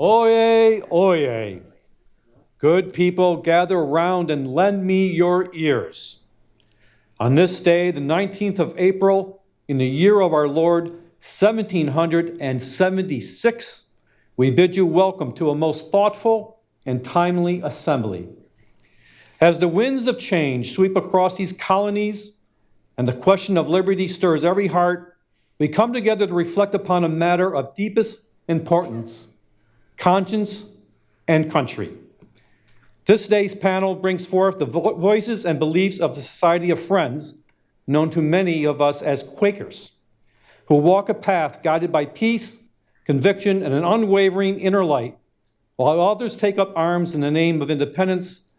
Oyez, oyez. Good people, gather around and lend me your ears. On this day, the 19th of April, in the year of our Lord, 1776, we bid you welcome to a most thoughtful and timely assembly. As the winds of change sweep across these colonies and the question of liberty stirs every heart, we come together to reflect upon a matter of deepest importance: conscience and country. This day's panel brings forth the voices and beliefs of the Society of Friends, known to many of us as Quakers, who walk a path guided by peace, conviction, and an unwavering inner light. While others take up arms in the name of independence,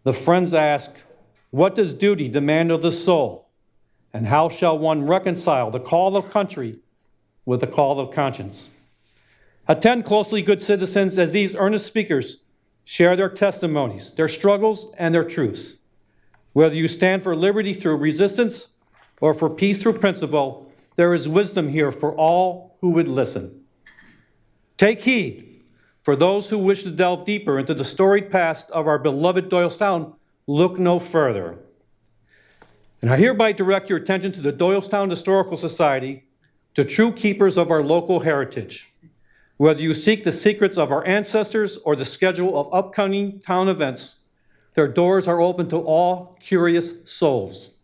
the Friends ask, what does duty demand of the soul? And how shall one reconcile the call of country with the call of conscience? Attend closely, good citizens, as these earnest speakers share their testimonies, their struggles, and their truths. Whether you stand for liberty through resistance or for peace through principle, there is wisdom here for all who would listen. Take heed, for those who wish to delve deeper into the storied past of our beloved Doylestown, look no further. And I hereby direct your attention to the Doylestown Historical Society, to true keepers of our local heritage. Whether you seek the secrets of our ancestors or the schedule of upcoming town events, their doors are open to all curious souls.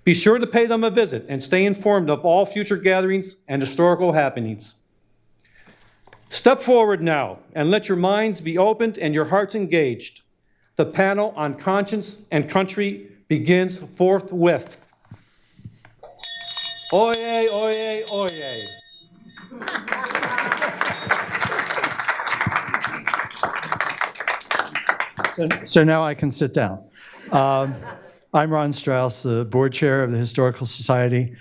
Be sure to pay them a visit and stay informed of all future gatherings and historical happenings. Step forward now and let your minds be opened and your hearts engaged. The panel on conscience and country begins forthwith. Oyez, oyez, oyez. So now I can sit down. I'm Ron Strauss, the board chair of the Historical Society.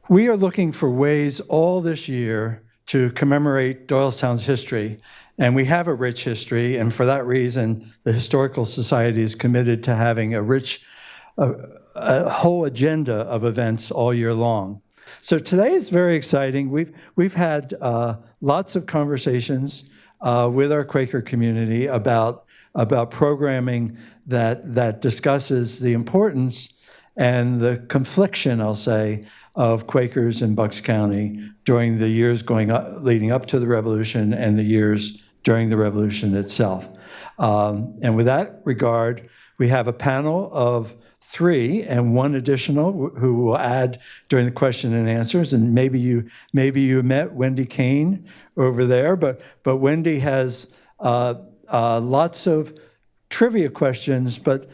We are looking for ways all this year to commemorate Doylestown's history, and we have a rich history, and for that reason, the Historical Society is committed to having a rich, a whole agenda of events all year long. So today is very exciting. We've had lots of conversations with our Quaker community about programming that discusses the importance and the confliction, I'll say, of Quakers in Bucks County during the years leading up to the Revolution and the years during the Revolution itself. And with that regard, we have a panel of 3 and 1 additional who will add during the question and answers. And maybe you met Wendy Kane over there, but Wendy has lots of trivia questions, but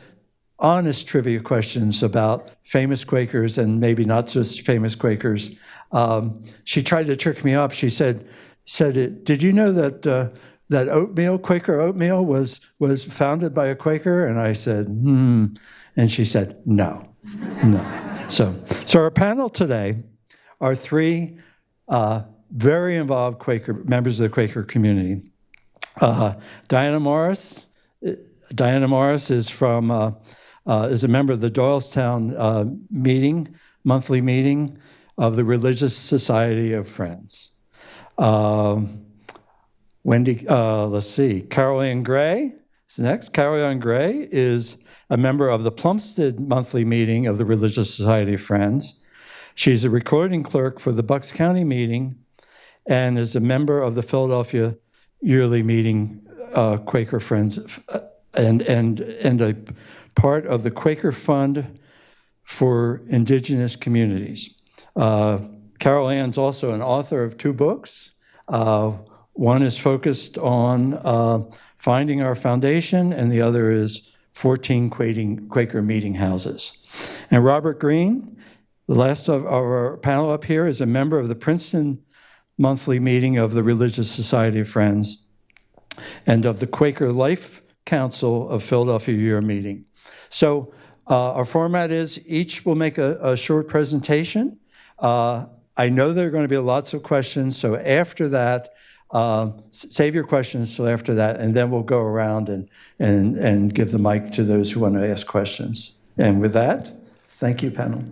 honest trivia questions about famous Quakers and maybe not so famous Quakers. She tried to trick me up. She said, did you know that that oatmeal, Quaker oatmeal, was founded by a Quaker? And I said, And she said, no. So our panel today are 3 very involved Quaker members of the Quaker community. Diana Morris is from is a member of the Doylestown monthly meeting of the Religious Society of Friends. Carol Ann Gray is next. Carol Ann Gray is a member of the Plumstead monthly meeting of the Religious Society of Friends. She's a recording clerk for the Bucks County meeting and is a member of the Philadelphia yearly meeting, Quaker Friends, and a part of the Quaker Fund for Indigenous Communities. Carol Ann's also an author of 2 books. One is focused on finding our foundation, and the other is 14 Quaker meeting houses. And Robert Greene, the last of our panel up here, is a member of the Princeton monthly meeting of the Religious Society of Friends and of the Quaker Life Council of Philadelphia year meeting. So our format is each will make a short presentation. I know there are going to be lots of questions, so after that, save your questions till after that, and then we'll go around and give the mic to those who want to ask questions. And with that, thank you, panel.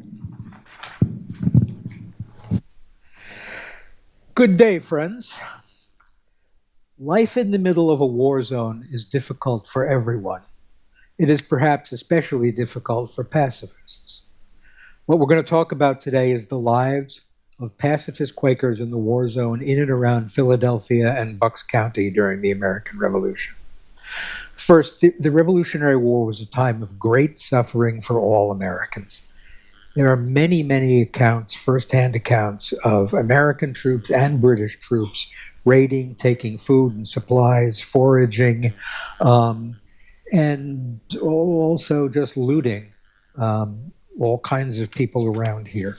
Good day, friends. Life in the middle of a war zone is difficult for everyone. It is perhaps especially difficult for pacifists. What we're going to talk about today is the lives of pacifist Quakers in the war zone in and around Philadelphia and Bucks County during the American Revolution. First, the Revolutionary War was a time of great suffering for all Americans. There are many, many accounts, firsthand accounts of American troops and British troops raiding, taking food and supplies, foraging, and also just looting all kinds of people around here.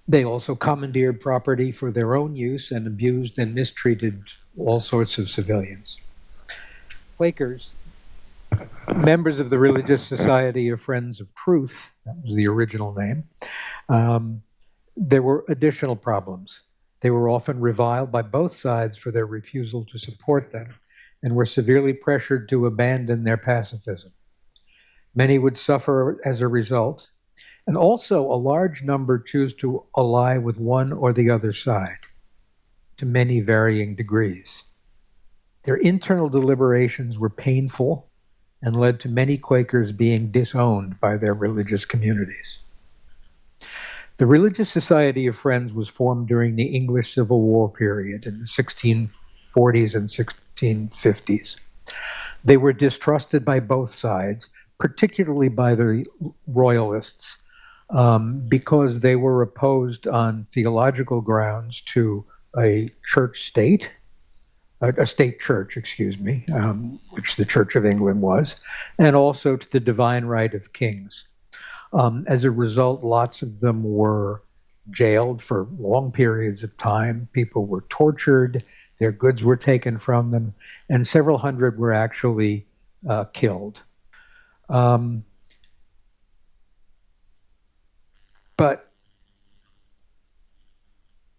They also commandeered property for their own use and abused and mistreated all sorts of civilians. Quakers, members of the Religious Society of Friends of Truth, that was the original name, there were additional problems. They were often reviled by both sides for their refusal to support them and were severely pressured to abandon their pacifism. Many would suffer as a result, and also a large number choose to ally with one or the other side to many varying degrees. Their internal deliberations were painful and led to many Quakers being disowned by their religious communities. The Religious Society of Friends was formed during the English Civil War period in the 1640s and 1650s. They were distrusted by both sides, particularly by the Royalists, because they were opposed on theological grounds to a state church, which the Church of England was, and also to the divine right of kings. As a result, lots of them were jailed for long periods of time. People were tortured, their goods were taken from them, and several hundred were actually killed. But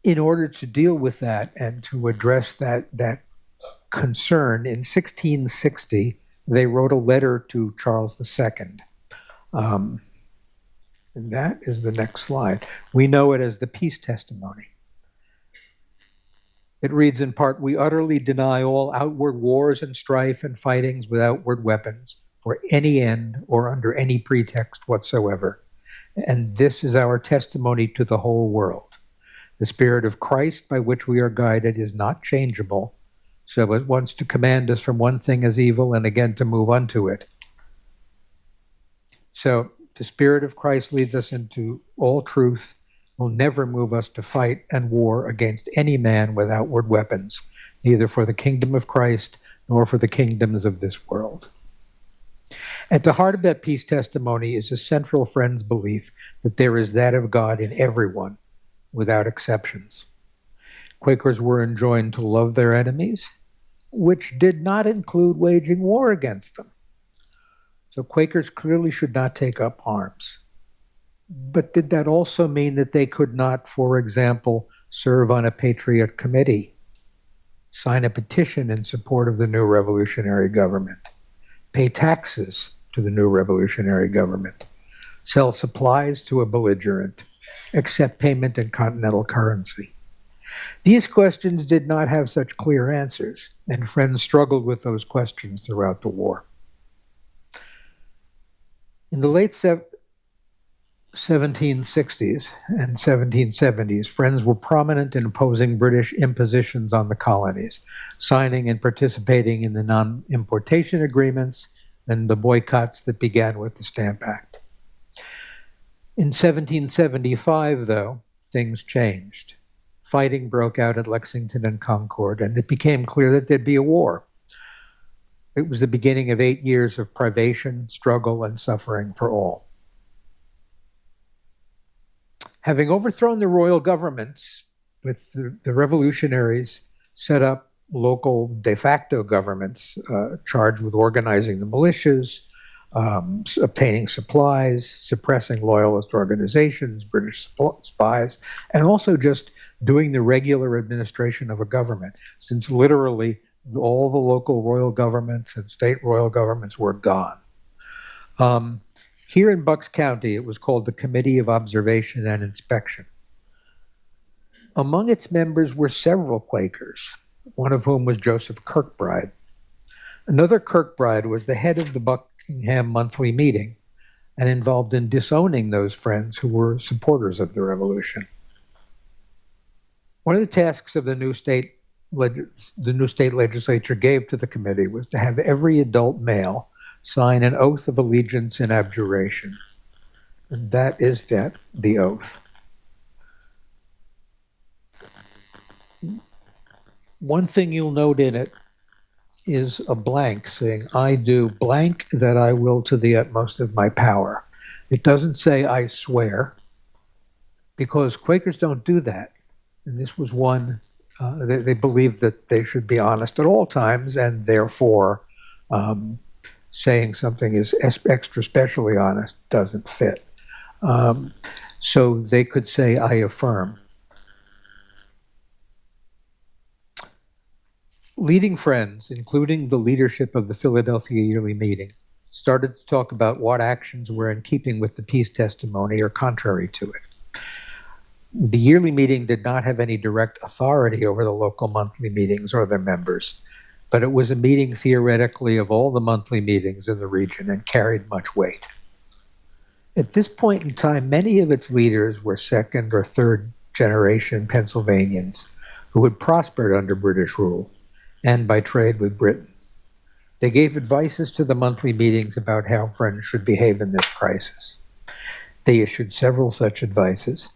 in order to deal with that and to address that concern, in 1660, they wrote a letter to Charles II. And that is the next slide. We know it as the Peace Testimony. It reads in part, "We utterly deny all outward wars and strife and fightings with outward weapons for any end or under any pretext whatsoever. And this is our testimony to the whole world. The Spirit of Christ by which we are guided is not changeable, so it wants to command us from one thing as evil and again to move unto it." So the Spirit of Christ leads us into all truth, will never move us to fight and war against any man with outward weapons, neither for the kingdom of Christ nor for the kingdoms of this world. At the heart of that peace testimony is a central Friends belief that there is that of God in everyone, without exceptions. Quakers were enjoined to love their enemies, which did not include waging war against them. So Quakers clearly should not take up arms. But did that also mean that they could not, for example, serve on a patriot committee, sign a petition in support of the new revolutionary government, pay taxes to the new revolutionary government, sell supplies to a belligerent, accept payment in continental currency? These questions did not have such clear answers, and Friends struggled with those questions throughout the war. In the late 1760s and 1770s, Friends were prominent in opposing British impositions on the colonies, signing and participating in the non-importation agreements and the boycotts that began with the Stamp Act. In 1775, though, things changed. Fighting broke out at Lexington and Concord, and it became clear that there'd be a war. It was the beginning of 8 years of privation, struggle, and suffering for all. Having overthrown the royal governments, with the revolutionaries set up local de facto governments charged with organizing the militias, obtaining supplies, suppressing loyalist organizations, British spies, and also just doing the regular administration of a government, since literally all the local royal governments and state royal governments were gone. Here in Bucks County, it was called the Committee of Observation and Inspection. Among its members were several Quakers, one of whom was Joseph Kirkbride. Another Kirkbride was the head of the Buckingham Monthly Meeting and involved in disowning those friends who were supporters of the revolution. One of the tasks of the new state legislature gave to the committee was to have every adult male sign an oath of allegiance and abjuration. And that is the oath. One thing you'll note in it is a blank saying, I do blank that I will to the utmost of my power. It doesn't say I swear, because Quakers don't do that. And this was one, they believed that they should be honest at all times, and therefore saying something is extra specially honest doesn't fit. So they could say, I affirm. Leading friends, including the leadership of the Philadelphia Yearly Meeting, started to talk about what actions were in keeping with the peace testimony or contrary to it. The Yearly Meeting did not have any direct authority over the local monthly meetings or their members, but it was a meeting theoretically of all the monthly meetings in the region and carried much weight. At this point in time, many of its leaders were second or third generation Pennsylvanians who had prospered under British rule and by trade with Britain. They gave advices to the monthly meetings about how friends should behave in this crisis. They issued several such advices,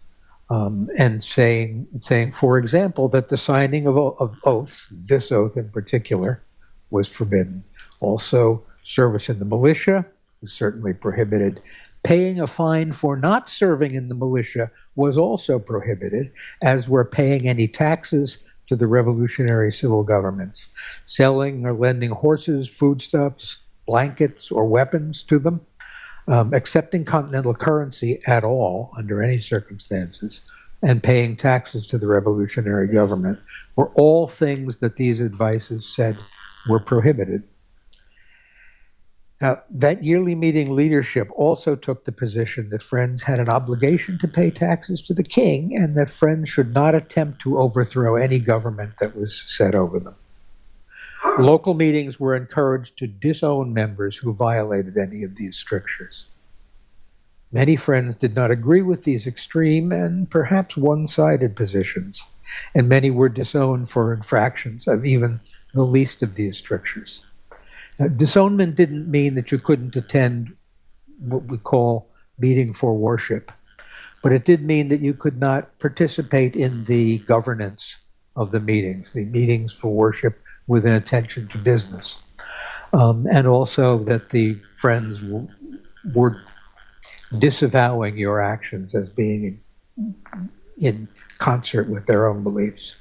and saying, for example, that the signing of oaths, this oath in particular, was forbidden. Also, service in the militia was certainly prohibited. Paying a fine for not serving in the militia was also prohibited, as were paying any taxes to the revolutionary civil governments, selling or lending horses, foodstuffs, blankets, or weapons to them, accepting continental currency at all under any circumstances, and paying taxes to the revolutionary government were all things that these advices said were prohibited. Now, that Yearly Meeting leadership also took the position that friends had an obligation to pay taxes to the king and that friends should not attempt to overthrow any government that was set over them. Local meetings were encouraged to disown members who violated any of these strictures. Many friends did not agree with these extreme and perhaps one-sided positions, and many were disowned for infractions of even the least of these strictures. Disownment didn't mean that you couldn't attend what we call meeting for worship, but it did mean that you could not participate in the governance of the meetings for worship with an attention to business. And also that the friends were disavowing your actions as being in concert with their own beliefs.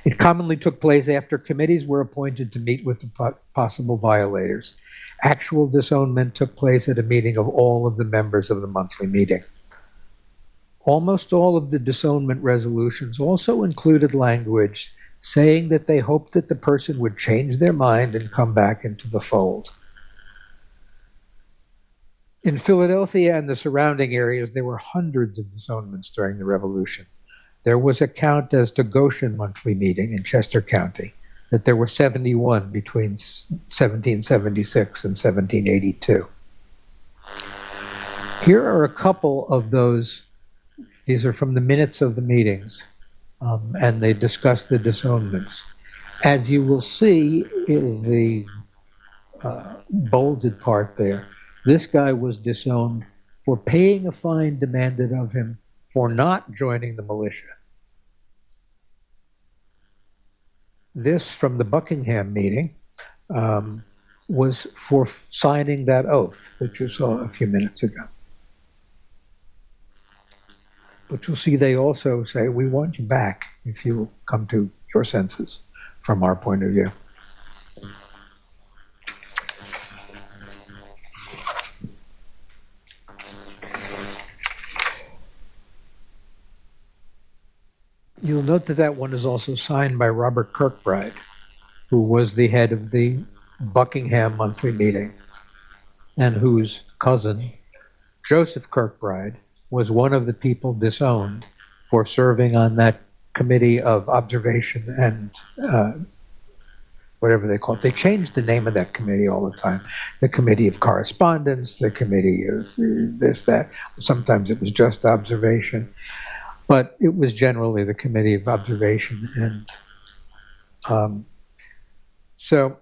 It commonly took place after committees were appointed to meet with the possible violators. Actual disownment took place at a meeting of all of the members of the monthly meeting. Almost all of the disownment resolutions also included language saying that they hoped that the person would change their mind and come back into the fold. In Philadelphia and the surrounding areas, there were hundreds of disownments during the Revolution. There was a count as to Goshen Monthly Meeting in Chester County, that there were 71 between 1776 and 1782. Here are a couple of those. These are from the minutes of the meetings, and they discuss the disownments. As you will see in the bolded part there, this guy was disowned for paying a fine demanded of him for not joining the militia. This, from the Buckingham meeting, was for signing that oath that you saw a few minutes ago. But you'll see they also say, we want you back if you come to your senses from our point of view. You'll note that that one is also signed by Robert Kirkbride, who was the head of the Buckingham Monthly Meeting, and whose cousin, Joseph Kirkbride, was one of the people disowned for serving on that Committee of Observation and whatever they call it. They changed the name of that committee all the time. The Committee of Correspondence, the Committee of this, that. Sometimes it was just observation, but it was generally the Committee of Observation. And so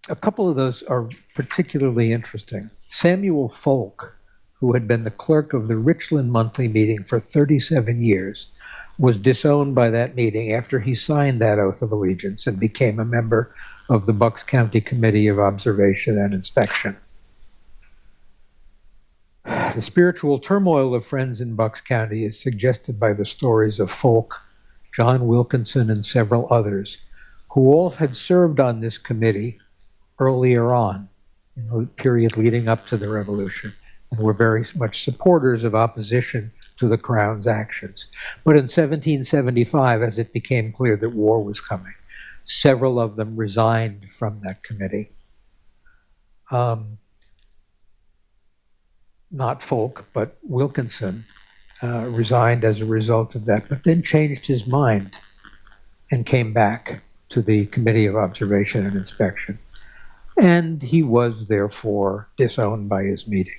a couple of those are particularly interesting. Samuel Folk, who had been the clerk of the Richland Monthly Meeting for 37 years, was disowned by that meeting after he signed that oath of allegiance and became a member of the Bucks County Committee of Observation and Inspection. The spiritual turmoil of friends in Bucks County is suggested by the stories of Folk, John Wilkinson, and several others, who all had served on this committee earlier on in the period leading up to the Revolution, and were very much supporters of opposition to the Crown's actions. But in 1775, as it became clear that war was coming, several of them resigned from that committee. Not Folk, but Wilkinson resigned as a result of that, but then changed his mind and came back to the Committee of Observation and Inspection. And he was therefore disowned by his meeting.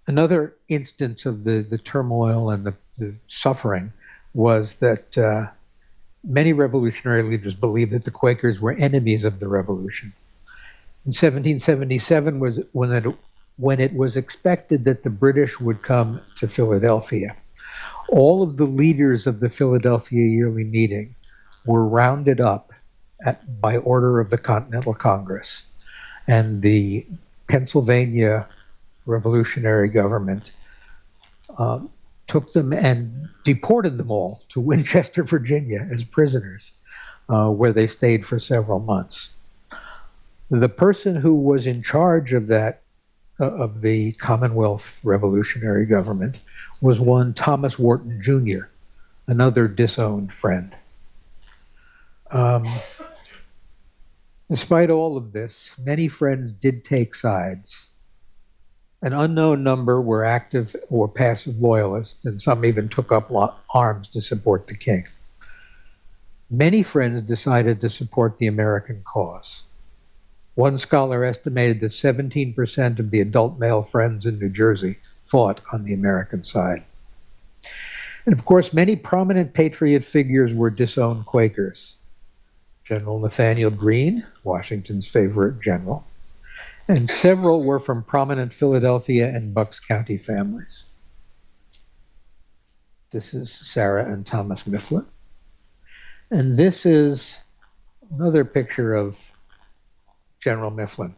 Another instance of the turmoil and the suffering was that many revolutionary leaders believed that the Quakers were enemies of the revolution. In 1777 was when it was expected that the British would come to Philadelphia. All of the leaders of the Philadelphia Yearly Meeting were rounded up by order of the Continental Congress, and the Pennsylvania revolutionary government took them and deported them all to Winchester, Virginia as prisoners, where they stayed for several months. The person who was in charge of that, of the Commonwealth revolutionary government, was one Thomas Wharton Jr., another disowned friend. Despite all of this, many friends did take sides. An unknown number were active or passive loyalists, and some even took up arms to support the king. Many friends decided to support the American cause. One scholar estimated that 17% of the adult male friends in New Jersey fought on the American side. And of course, many prominent patriot figures were disowned Quakers. General Nathaniel Greene, Washington's favorite general, and several were from prominent Philadelphia and Bucks County families. This is Sarah and Thomas Mifflin. And this is another picture of General Mifflin.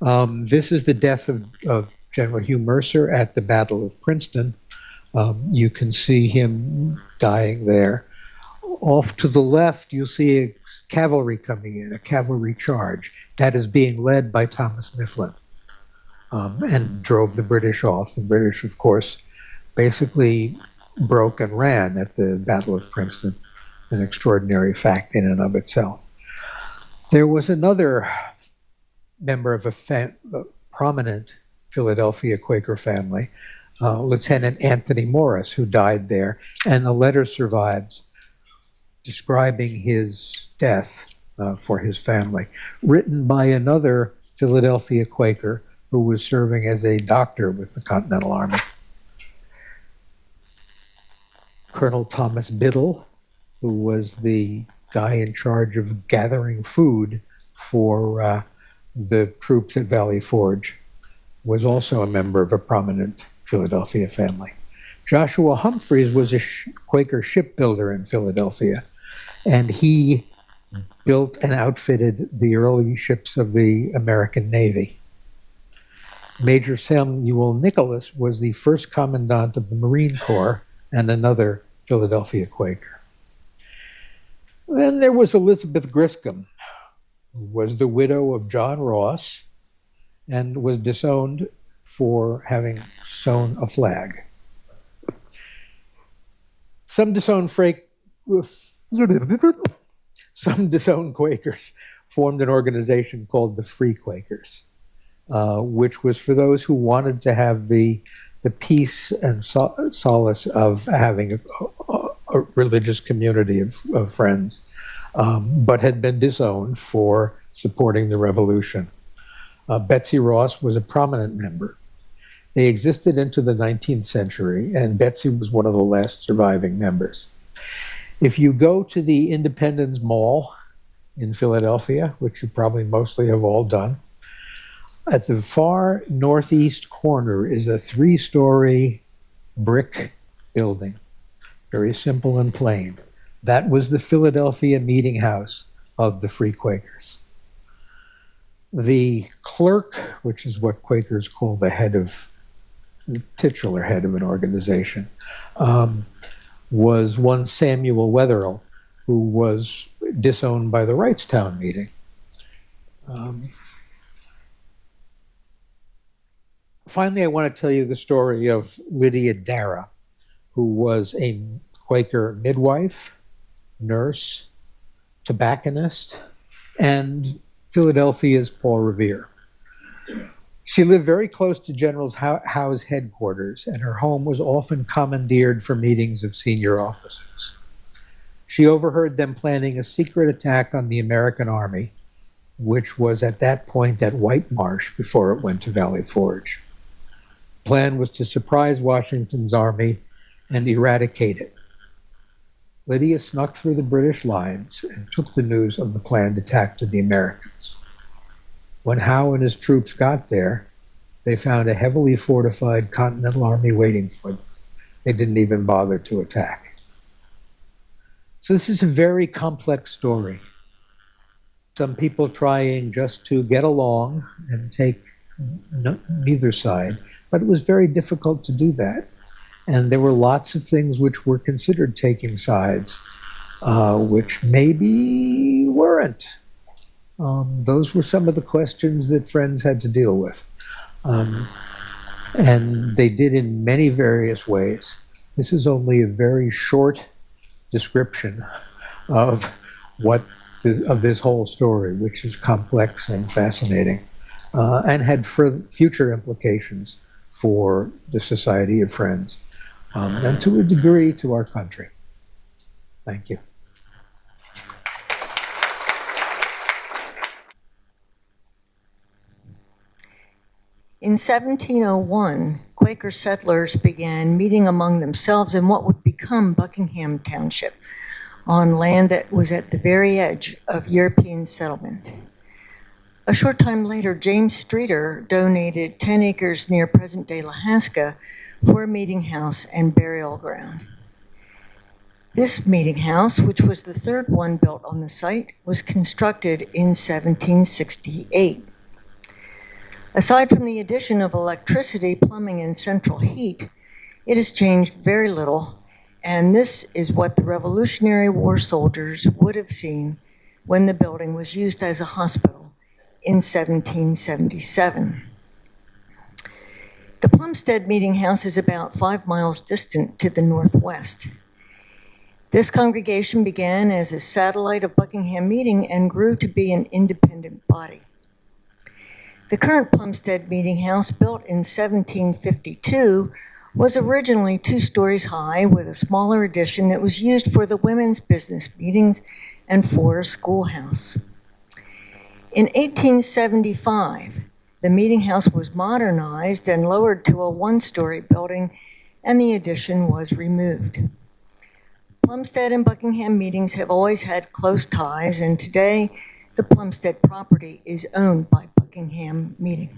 This is the death of General Hugh Mercer at the Battle of Princeton. You can see him dying there. Off to the left, you'll see a cavalry coming in, a cavalry charge. That is being led by Thomas Mifflin, and drove the British off. The British, of course, basically broke and ran at the Battle of Princeton, an extraordinary fact in and of itself. There was another member of a prominent Philadelphia Quaker family, Lieutenant Anthony Morris, who died there, and a letter survives describing his death for his family, written by another Philadelphia Quaker who was serving as a doctor with the Continental Army. Colonel Thomas Biddle, who was the guy in charge of gathering food for the troops at Valley Forge, was also a member of a prominent Philadelphia family. Joshua Humphreys was a Quaker shipbuilder in Philadelphia, and he built and outfitted the early ships of the American Navy. Major Samuel Nicholas was the first commandant of the Marine Corps and another Philadelphia Quaker. Then there was Elizabeth Griscom, who was the widow of John Ross and was disowned for having sewn a flag. Some disowned Quakers formed an organization called the Free Quakers, which was for those who wanted to have the the peace and solace of having a religious community of friends, but had been disowned for supporting the revolution. Betsy Ross was a prominent member. They existed into the 19th century, and Betsy was one of the last surviving members. If you go to the Independence Mall in Philadelphia, which you probably mostly have all done, at the far northeast corner is a 3-story brick building, very simple and plain. That was the Philadelphia meeting house of the Free Quakers. The clerk, which is what Quakers call the titular head of an organization, was one Samuel Wetherell, who was disowned by the Wrightstown meeting. Finally, I want to tell you the story of Lydia Dara, who was a Quaker midwife, nurse, tobacconist, and Philadelphia's Paul Revere. She lived very close to General Howe's headquarters, and her home was often commandeered for meetings of senior officers. She overheard them planning a secret attack on the American Army, which was at that point at White Marsh before it went to Valley Forge. The plan was to surprise Washington's army and eradicate it. Lydia snuck through the British lines and took the news of the planned attack to the Americans. When Howe and his troops got there, they found a heavily fortified Continental Army waiting for them. They didn't even bother to attack. So this is a very complex story. Some people trying just to get along and take neither side, but it was very difficult to do that. And there were lots of things which were considered taking sides, which maybe weren't. Those were some of the questions that Friends had to deal with. And they did in many various ways. This is only a very short description of this whole story, which is complex and fascinating, and had future implications for the Society of Friends, and to a degree to our country. Thank you. In 1701, Quaker settlers began meeting among themselves in what would become Buckingham Township, on land that was at the very edge of European settlement. A short time later, James Streeter donated 10 acres near present-day Lahaska for a meeting house and burial ground. This meeting house, which was the third one built on the site, was constructed in 1768. Aside from the addition of electricity, plumbing, and central heat, it has changed very little, and this is what the Revolutionary War soldiers would have seen when the building was used as a hospital in 1777. The Plumstead Meeting House is about 5 miles distant to the northwest. This congregation began as a satellite of Buckingham Meeting and grew to be an independent body. The current Plumstead Meeting House, built in 1752, was originally 2 stories high with a smaller addition that was used for the women's business meetings and for a schoolhouse. In 1875, the meeting house was modernized and lowered to a 1-story building, and the addition was removed. Plumstead and Buckingham meetings have always had close ties, and today the Plumstead property is owned by Buckingham Meeting.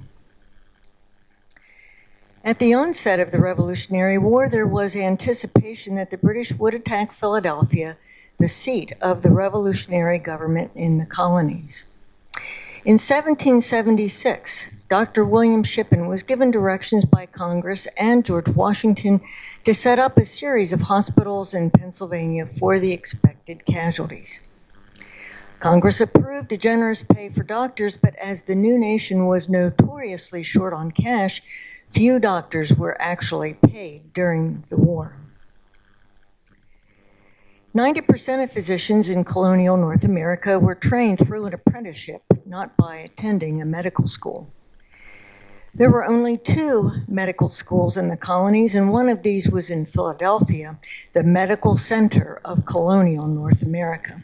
At the onset of the Revolutionary War, there was anticipation that the British would attack Philadelphia, the seat of the revolutionary government in the colonies. In 1776, Dr. William Shippen was given directions by Congress and George Washington to set up a series of hospitals in Pennsylvania for the expected casualties. Congress approved a generous pay for doctors, but as the new nation was notoriously short on cash, few doctors were actually paid during the war. 90% of physicians in colonial North America were trained through an apprenticeship, not by attending a medical school. There were only 2 medical schools in the colonies, and one of these was in Philadelphia, the medical center of colonial North America.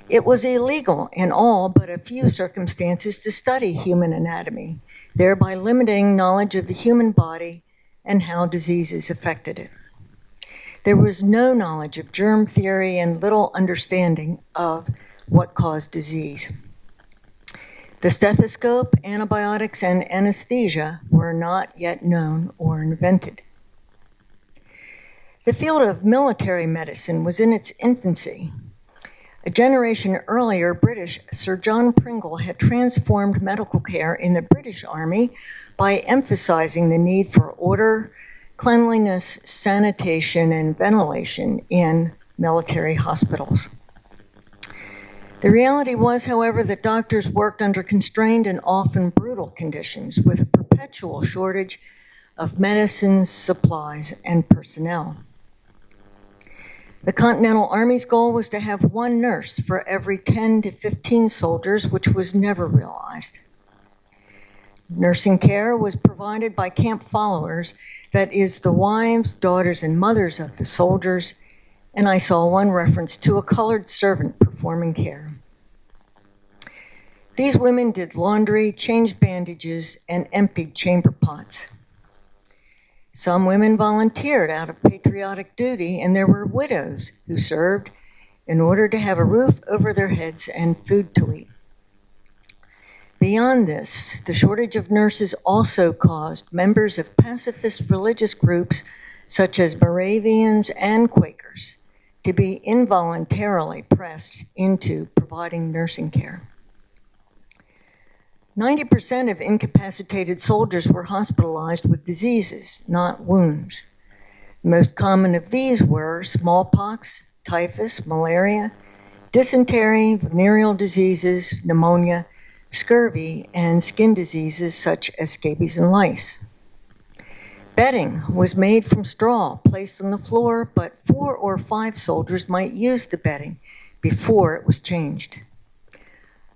It was illegal in all but a few circumstances to study human anatomy, thereby limiting knowledge of the human body and how diseases affected it. There was no knowledge of germ theory and little understanding of what caused disease. The stethoscope, antibiotics, and anesthesia were not yet known or invented. The field of military medicine was in its infancy. A generation earlier, British Sir John Pringle had transformed medical care in the British Army by emphasizing the need for order, cleanliness, sanitation, and ventilation in military hospitals. The reality was, however, that doctors worked under constrained and often brutal conditions with a perpetual shortage of medicines, supplies, and personnel. The Continental Army's goal was to have 1 nurse for every 10 to 15 soldiers, which was never realized. Nursing care was provided by camp followers, that is, the wives, daughters, and mothers of the soldiers, and I saw one reference to a colored servant performing care. These women did laundry, changed bandages, and emptied chamber pots. Some women volunteered out of patriotic duty, and there were widows who served in order to have a roof over their heads and food to eat. Beyond this, the shortage of nurses also caused members of pacifist religious groups such as Moravians and Quakers to be involuntarily pressed into providing nursing care. 90% of incapacitated soldiers were hospitalized with diseases, not wounds. The most common of these were smallpox, typhus, malaria, dysentery, venereal diseases, pneumonia, scurvy, and skin diseases such as scabies and lice. Bedding was made from straw placed on the floor, but 4 or 5 soldiers might use the bedding before it was changed.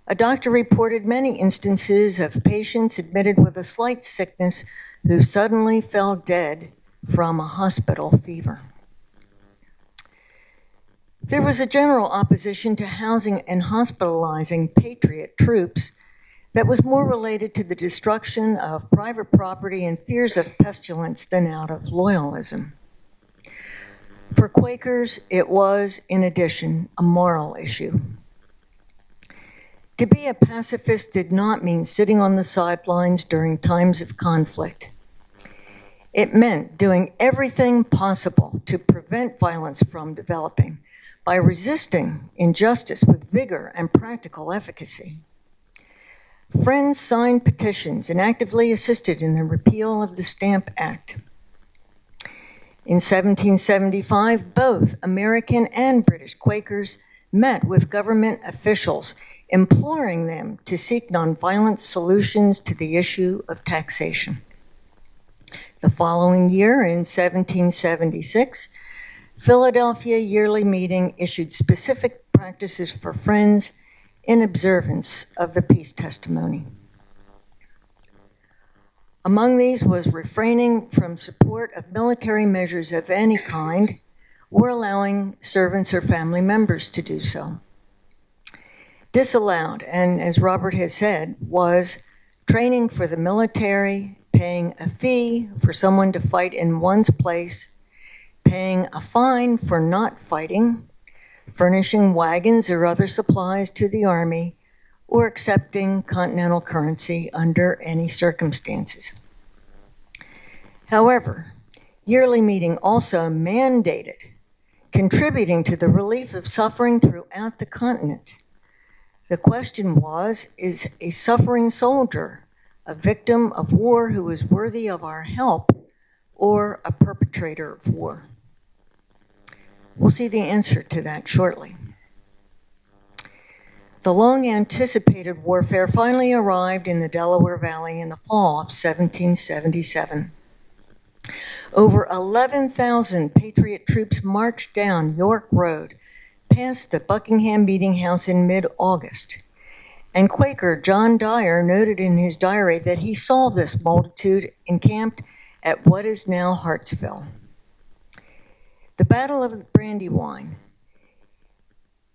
A doctor reported many instances of patients admitted with a slight sickness who suddenly fell dead from a hospital fever. There was a general opposition to housing and hospitalizing patriot troops that was more related to the destruction of private property and fears of pestilence than out of loyalism. For Quakers, it was, in addition, a moral issue. To be a pacifist did not mean sitting on the sidelines during times of conflict. It meant doing everything possible to prevent violence from developing by resisting injustice with vigor and practical efficacy. Friends signed petitions and actively assisted in the repeal of the Stamp Act. In 1775, both American and British Quakers met with government officials, imploring them to seek nonviolent solutions to the issue of taxation. The following year, in 1776, Philadelphia Yearly Meeting issued specific practices for Friends in observance of the peace testimony. Among these was refraining from support of military measures of any kind or allowing servants or family members to do so. Disallowed, and as Robert has said, was training for the military, paying a fee for someone to fight in one's place, paying a fine for not fighting, furnishing wagons or other supplies to the Army, or accepting continental currency under any circumstances. However, Yearly Meeting also mandated contributing to the relief of suffering throughout the continent. The question was, is a suffering soldier a victim of war who is worthy of our help or a perpetrator of war? We'll see the answer to that shortly. The long-anticipated warfare finally arrived in the Delaware Valley in the fall of 1777. Over 11,000 Patriot troops marched down York Road past the Buckingham Meeting House in mid-August, And Quaker John Dyer noted in his diary that he saw this multitude encamped at what is now Hartsville. The Battle of Brandywine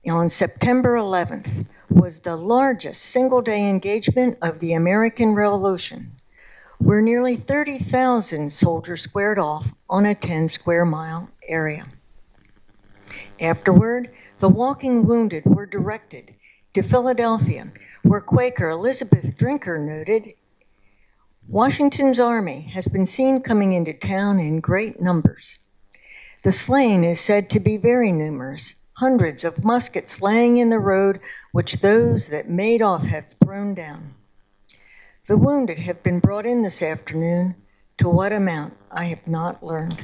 on September 11th was the largest single-day engagement of the American Revolution, where nearly 30,000 soldiers squared off on a 10-square-mile area. Afterward, the walking wounded were directed to Philadelphia, where Quaker Elizabeth Drinker noted, "Washington's army has been seen coming into town in great numbers. The slain is said to be very numerous, hundreds of muskets laying in the road which those that made off have thrown down. The wounded have been brought in this afternoon. To what amount, I have not learned."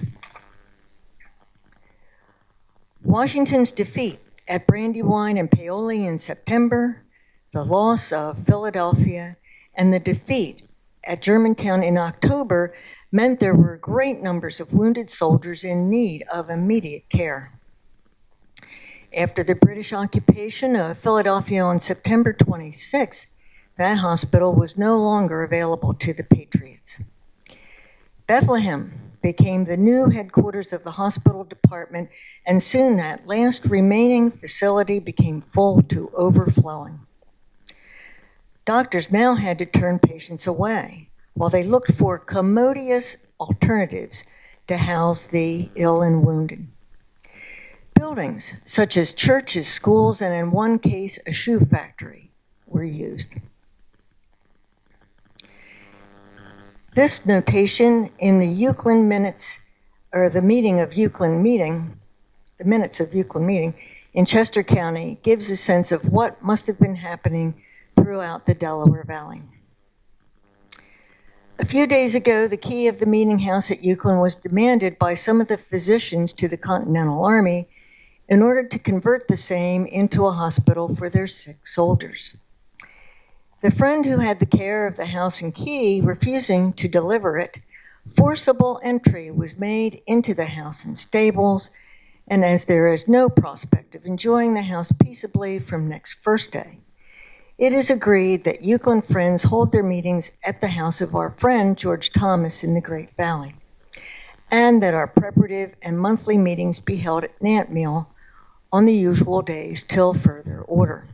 Washington's defeat at Brandywine and Paoli in September, the loss of Philadelphia, and the defeat at Germantown in October meant there were great numbers of wounded soldiers in need of immediate care. After the British occupation of Philadelphia on September 26th, that hospital was no longer available to the Patriots. Bethlehem became the new headquarters of the hospital department, and soon that last remaining facility became full to overflowing. Doctors now had to turn patients away while they looked for commodious alternatives to house the ill and wounded. Buildings such as churches, schools, and in one case, a shoe factory were used. This notation in the Euclid minutes, or the minutes of Euclid meeting in Chester County gives a sense of what must have been happening throughout the Delaware Valley. A few days ago, the key of the meeting house at Euclid was demanded by some of the physicians to the Continental Army in order to convert the same into a hospital for their sick soldiers. The friend who had the care of the house and key, refusing to deliver it, forcible entry was made into the house and stables, and as there is no prospect of enjoying the house peaceably from next first day, it is agreed that Euclid Friends hold their meetings at the house of our friend George Thomas in the Great Valley, and that our preparative and monthly meetings be held at Nantmeal on the usual days till further order.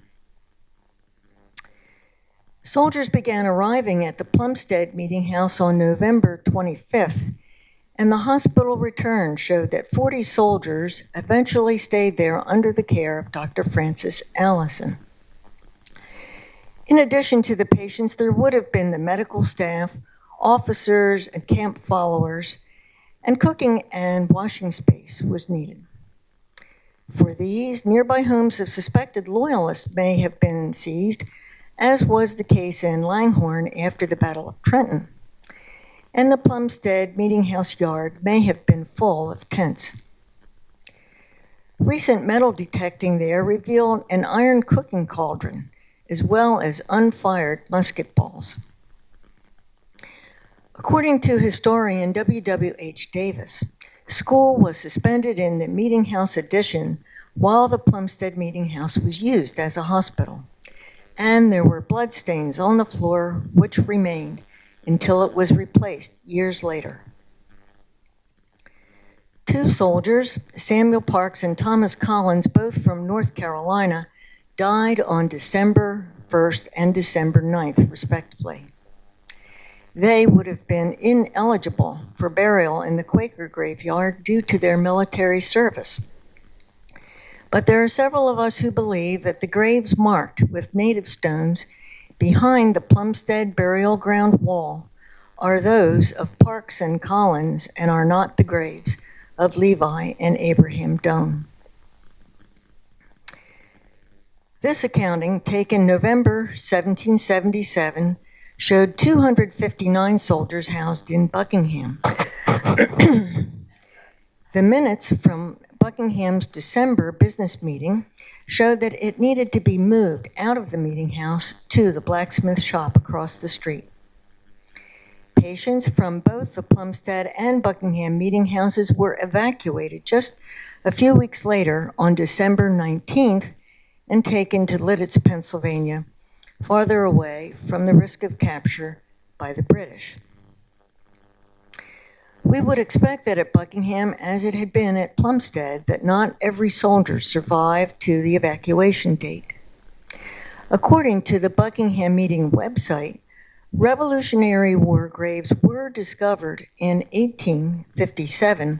Soldiers began arriving at the Plumstead Meeting House on November 25th, and the hospital return showed that 40 soldiers eventually stayed there under the care of Dr. Francis Allison. In addition to the patients, there would have been the medical staff, officers, and camp followers, and cooking and washing space was needed. For these, nearby homes of suspected loyalists may have been seized, as was the case in Langhorne after the Battle of Trenton, and the Plumstead Meeting House yard may have been full of tents. Recent metal detecting there revealed an iron cooking cauldron, as well as unfired musket balls. According to historian W.W.H. Davis, school was suspended in the Meeting House addition while the Plumstead Meeting House was used as a hospital, and there were bloodstains on the floor which remained until it was replaced years later. 2 soldiers, Samuel Parks and Thomas Collins, both from North Carolina, died on December 1st and December 9th, respectively. They would have been ineligible for burial in the Quaker graveyard due to their military service. But there are several of us who believe that the graves marked with native stones behind the Plumstead burial ground wall are those of Parks and Collins and are not the graves of Levi and Abraham Doan. This accounting, taken November 1777, showed 259 soldiers housed in Buckingham. The minutes from Buckingham's December business meeting showed that it needed to be moved out of the meeting house to the blacksmith shop across the street. Patients from both the Plumstead and Buckingham meeting houses were evacuated just a few weeks later on December 19th and taken to Lidditz, Pennsylvania, farther away from the risk of capture by the British. We would expect that at Buckingham, as it had been at Plumstead, that not every soldier survived to the evacuation date. According to the Buckingham Meeting website, Revolutionary War graves were discovered in 1857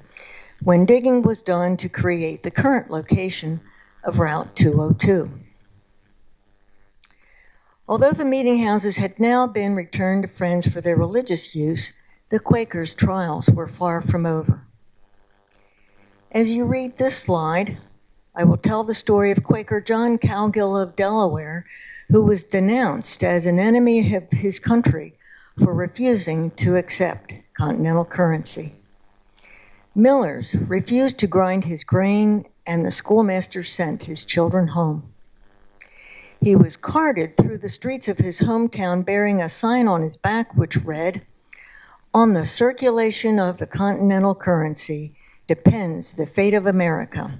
when digging was done to create the current location of Route 202. Although the meeting houses had now been returned to Friends for their religious use, the Quakers' trials were far from over. As you read this slide, I will tell the story of Quaker John Cowgill of Delaware, who was denounced as an enemy of his country for refusing to accept continental currency. Millers refused to grind his grain, and the schoolmaster sent his children home. He was carted through the streets of his hometown bearing a sign on his back which read, "On the circulation of the continental currency depends the fate of America,"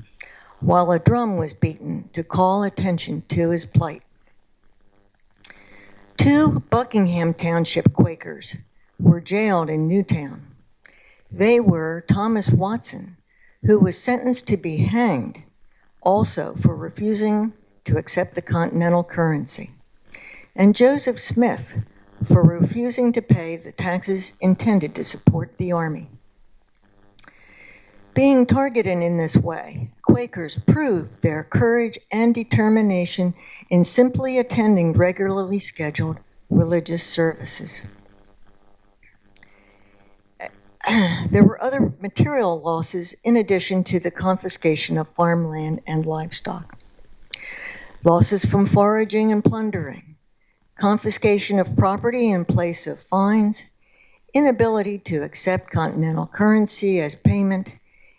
while a drum was beaten to call attention to his plight. Two Buckingham Township Quakers were jailed in Newtown. They were Thomas Watson, who was sentenced to be hanged, also for refusing to accept the continental currency, and Joseph Smith for refusing to pay the taxes intended to support the army. Being targeted in this way, Quakers proved their courage and determination in simply attending regularly scheduled religious services. There were other material losses in addition to the confiscation of farmland and livestock. Losses from foraging and plundering, confiscation of property in place of fines, inability to accept continental currency as payment,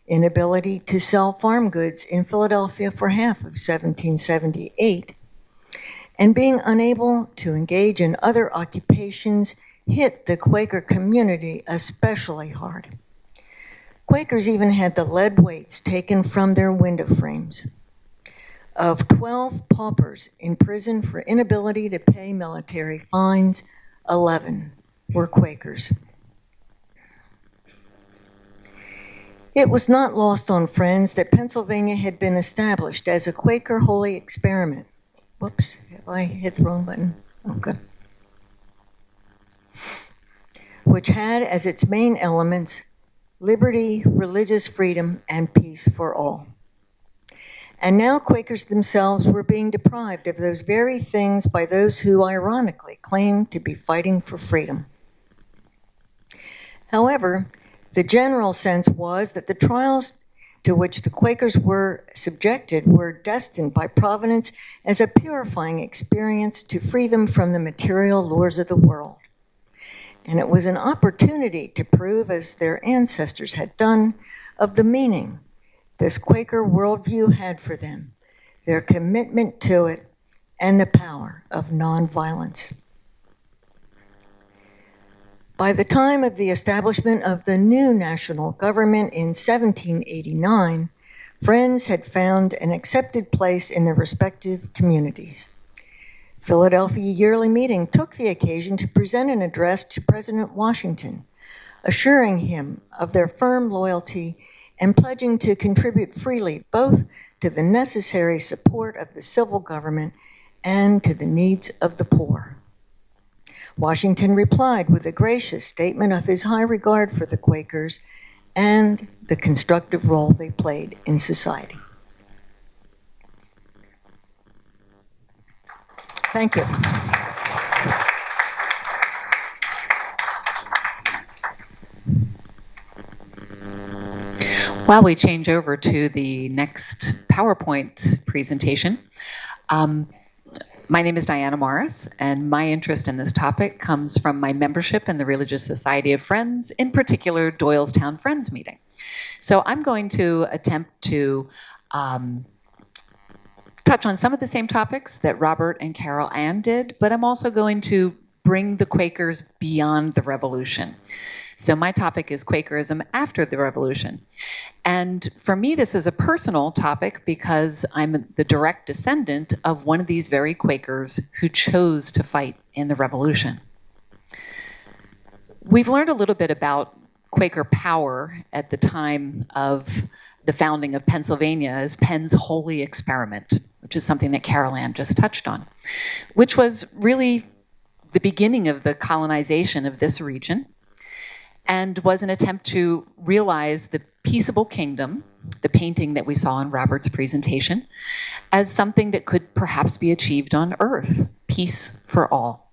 inability to sell farm goods in Philadelphia for half of 1778, and being unable to engage in other occupations hit the Quaker community especially hard. Quakers even had the lead weights taken from their window frames. Of 12 paupers in prison for inability to pay military fines, 11 were Quakers. It was not lost on Friends that Pennsylvania had been established as a Quaker holy experiment. Whoops, have I hit the wrong button? Okay. Which had as its main elements liberty, religious freedom, and peace for all. And now Quakers themselves were being deprived of those very things by those who ironically claimed to be fighting for freedom. However, the general sense was that the trials to which the Quakers were subjected were destined by Providence as a purifying experience to free them from the material lures of the world. And it was an opportunity to prove, as their ancestors had done, of the meaning this Quaker worldview had for them, their commitment to it, and the power of nonviolence. By the time of the establishment of the new national government in 1789, Friends had found an accepted place in their respective communities. Philadelphia Yearly Meeting took the occasion to present an address to President Washington, assuring him of their firm loyalty and pledging to contribute freely both to the necessary support of the civil government and to the needs of the poor. Washington replied with a gracious statement of his high regard for the Quakers and the constructive role they played in society. Thank you. While we change over to the next PowerPoint presentation, my name is Diana Morris, and my interest in this topic comes from my membership in the Religious Society of Friends, in particular Doylestown Friends Meeting. So I'm going to attempt to touch on some of the same topics that Robert and Carol Ann did, but I'm also going to bring the Quakers beyond the Revolution. So my topic is Quakerism after the Revolution. And for me, this is a personal topic because I'm the direct descendant of one of these very Quakers who chose to fight in the Revolution. We've learned a little bit about Quaker power at the time of the founding of Pennsylvania as Penn's holy experiment, which is something that Carol Ann just touched on, which was really the beginning of the colonization of this region and was an attempt to realize the peaceable kingdom, the painting that we saw in Robert's presentation, as something that could perhaps be achieved on earth, peace for all.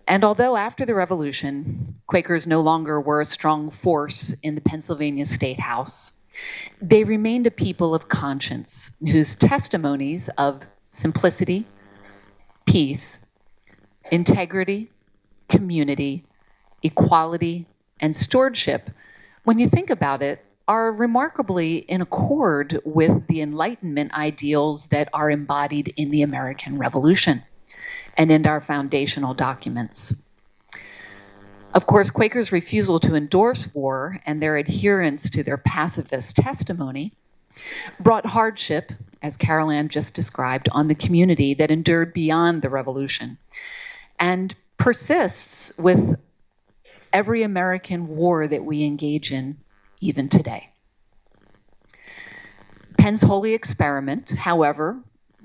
And although after the Revolution, Quakers no longer were a strong force in the Pennsylvania State House, they remained a people of conscience whose testimonies of simplicity, peace, integrity, community, equality, and stewardship, when you think about it, are remarkably in accord with the Enlightenment ideals that are embodied in the American Revolution and in our foundational documents. Of course, Quakers' refusal to endorse war and their adherence to their pacifist testimony brought hardship, as Carol Ann just described, on the community that endured beyond the Revolution and persists with every American war that we engage in even today. Penn's holy experiment, however,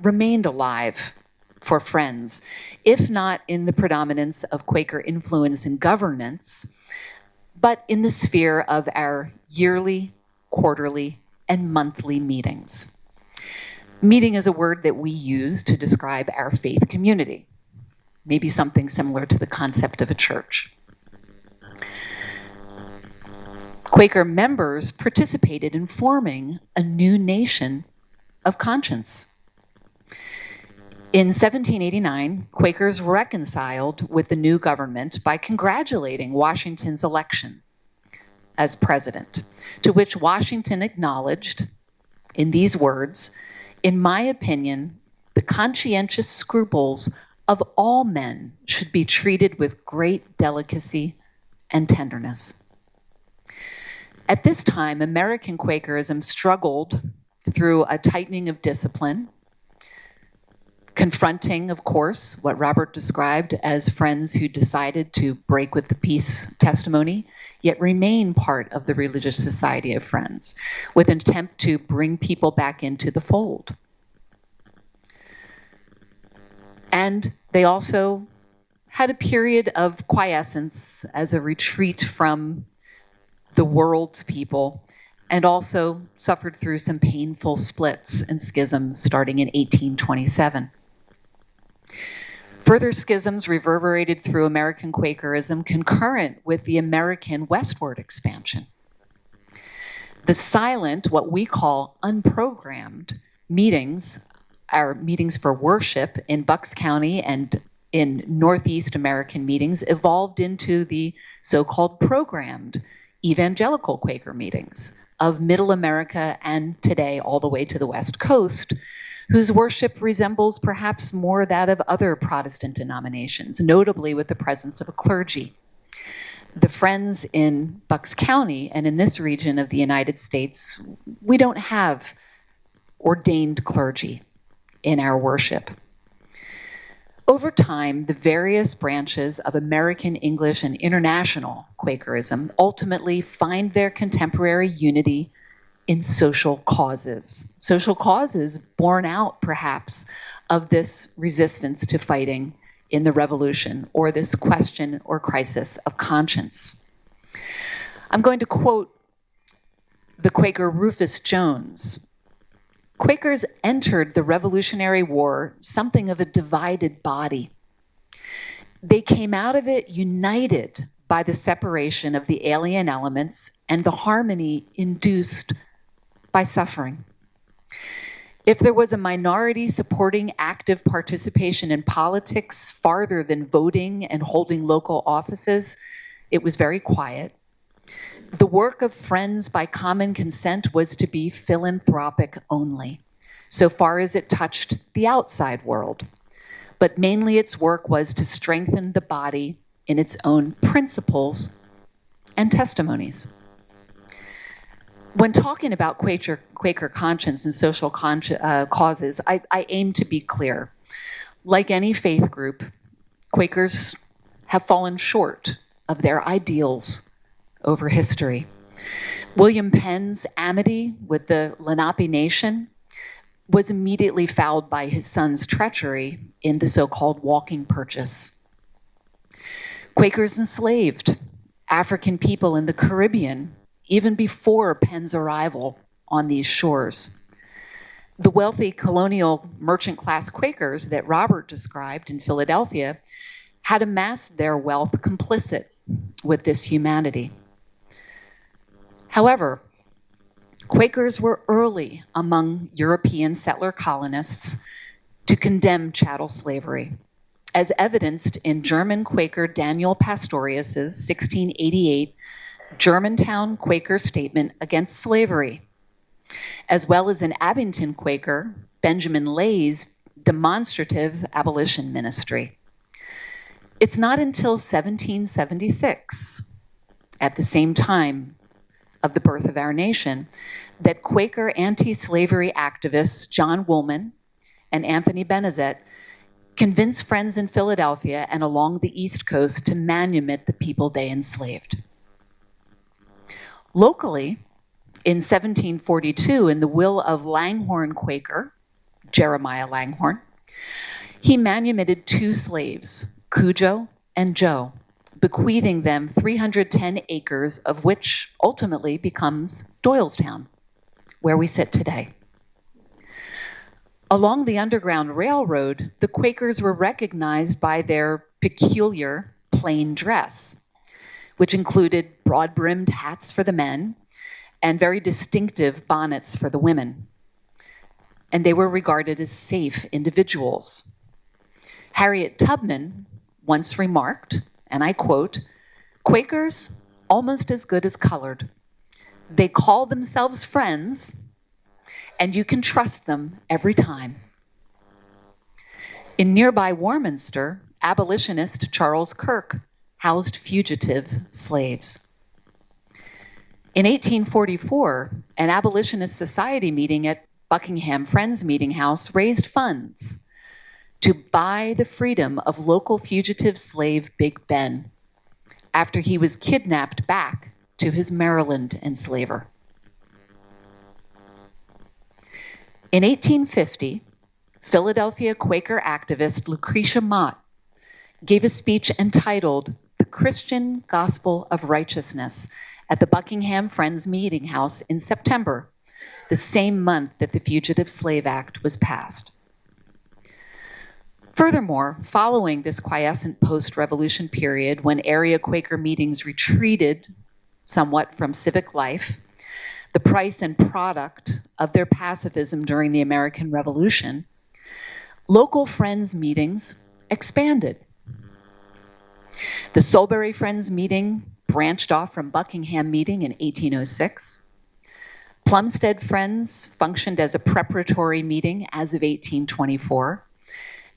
remained alive for Friends, if not in the predominance of Quaker influence in governance, but in the sphere of our yearly, quarterly, and monthly meetings. Meeting is a word that we use to describe our faith community, maybe something similar to the concept of a church. Quaker members participated in forming a new nation of conscience. In 1789, Quakers reconciled with the new government by congratulating Washington's election as president, to which Washington acknowledged, in these words, "In my opinion, the conscientious scruples of all men should be treated with great delicacy and tenderness." At this time, American Quakerism struggled through a tightening of discipline, confronting, of course, what Robert described as friends who decided to break with the peace testimony, yet remain part of the Religious Society of Friends, with an attempt to bring people back into the fold. And they also had a period of quiescence as a retreat from the world's people, and also suffered through some painful splits and schisms starting in 1827. Further schisms reverberated through American Quakerism concurrent with the American westward expansion. The silent, what we call unprogrammed meetings, our meetings for worship in Bucks County and in Northeast American meetings, evolved into the so-called programmed evangelical Quaker meetings of Middle America and today all the way to the West Coast, whose worship resembles perhaps more that of other Protestant denominations, notably with the presence of a clergy. The Friends in Bucks County and in this region of the United States, we don't have ordained clergy in our worship. Over time, the various branches of American English and international Quakerism ultimately find their contemporary unity in social causes born out perhaps of this resistance to fighting in the Revolution, or this question or crisis of conscience. I'm going to quote the Quaker Rufus Jones. Quakers entered the Revolutionary War something of a divided body. They came out of it united by the separation of the alien elements and the harmony induced by suffering. If there was a minority supporting active participation in politics farther than voting and holding local offices, it was very quiet. The work of Friends by common consent was to be philanthropic only, so far as it touched the outside world. But mainly its work was to strengthen the body in its own principles and testimonies. When talking about Quaker conscience and social causes, I aim to be clear. Like any faith group, Quakers have fallen short of their ideals over history. William Penn's amity with the Lenape Nation was immediately fouled by his son's treachery in the so-called walking purchase. Quakers enslaved African people in the Caribbean even before Penn's arrival on these shores. The wealthy colonial merchant class Quakers that Robert described in Philadelphia had amassed their wealth complicit with this humanity. However, Quakers were early among European settler colonists to condemn chattel slavery, as evidenced in German Quaker Daniel Pastorius's 1688 Germantown Quaker Statement Against Slavery, as well as in Abington Quaker Benjamin Lay's demonstrative abolition ministry. It's not until 1776, at the same time of the birth of our nation, that Quaker anti-slavery activists John Woolman and Anthony Benezet convinced friends in Philadelphia and along the East Coast to manumit the people they enslaved. Locally, in 1742, in the will of Langhorne Quaker, Jeremiah Langhorne, he manumitted 2 slaves, Cujo and Joe, bequeathing them 310 acres, of which ultimately becomes Doylestown, where we sit today. Along the Underground Railroad, the Quakers were recognized by their peculiar plain dress, which included broad-brimmed hats for the men and very distinctive bonnets for the women. And they were regarded as safe individuals. Harriet Tubman once remarked, and I quote, "Quakers, almost as good as colored. They call themselves friends, and you can trust them every time." In nearby Warminster, abolitionist Charles Kirk housed fugitive slaves. In 1844, an abolitionist society meeting at Buckingham Friends Meeting House raised funds to buy the freedom of local fugitive slave Big Ben after he was kidnapped back to his Maryland enslaver. In 1850, Philadelphia Quaker activist Lucretia Mott gave a speech entitled "The Christian Gospel of Righteousness" at the Buckingham Friends Meeting House in September, the same month that the Fugitive Slave Act was passed. Furthermore, following this quiescent post-revolution period when area Quaker meetings retreated somewhat from civic life, the price and product of their pacifism during the American Revolution, local Friends meetings expanded. The Solebury Friends meeting branched off from Buckingham meeting in 1806. Plumstead Friends functioned as a preparatory meeting as of 1824.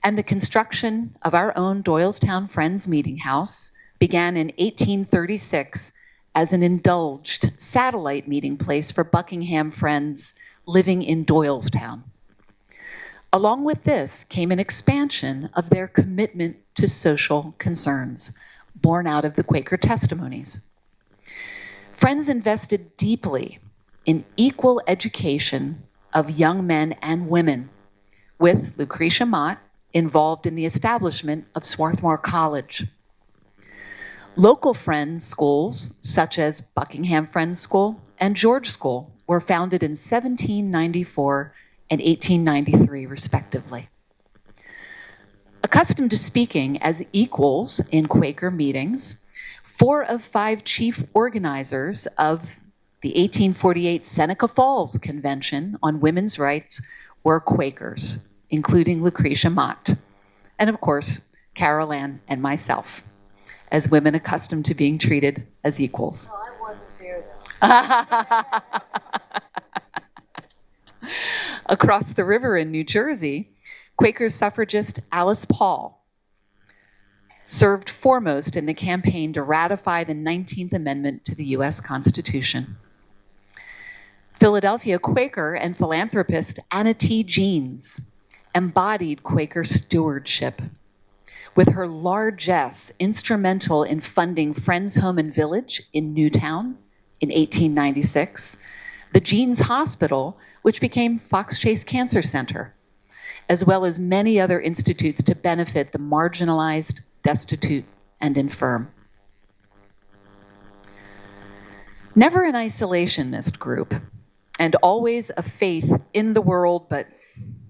And the construction of our own Doylestown Friends Meeting House began in 1836 as an indulged satellite meeting place for Buckingham Friends living in Doylestown. Along with this came an expansion of their commitment to social concerns, born out of the Quaker testimonies. Friends invested deeply in equal education of young men and women, with Lucretia Mott involved in the establishment of Swarthmore College. Local Friends schools, such as Buckingham Friends School and George School, were founded in 1794 and 1893, respectively. Accustomed to speaking as equals in Quaker meetings, 4 of 5 chief organizers of the 1848 Seneca Falls Convention on Women's Rights were Quakers, including Lucretia Mott, and of course, Carol Ann and myself, as women accustomed to being treated as equals. No, I wasn't there though. Across the river in New Jersey, Quaker suffragist Alice Paul served foremost in the campaign to ratify the 19th Amendment to the US Constitution. Philadelphia Quaker and philanthropist Anna T. Jeanes embodied Quaker stewardship, with her largesse instrumental in funding Friends Home and Village in Newtown in 1896, the Jeanes Hospital, which became Fox Chase Cancer Center, as well as many other institutes to benefit the marginalized, destitute, and infirm. Never an isolationist group, and always a faith in the world, but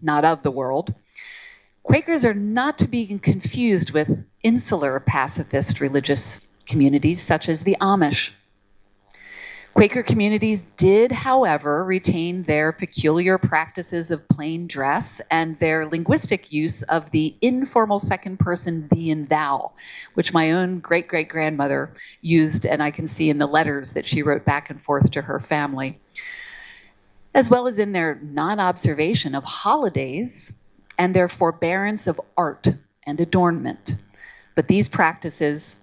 not of the world, Quakers are not to be confused with insular pacifist religious communities such as the Amish. Quaker communities did, however, retain their peculiar practices of plain dress and their linguistic use of the informal second person thee and thou, which my own great-great-grandmother used, and I can see in the letters that she wrote back and forth to her family, as well as in their non-observation of holidays and their forbearance of art and adornment. But these practices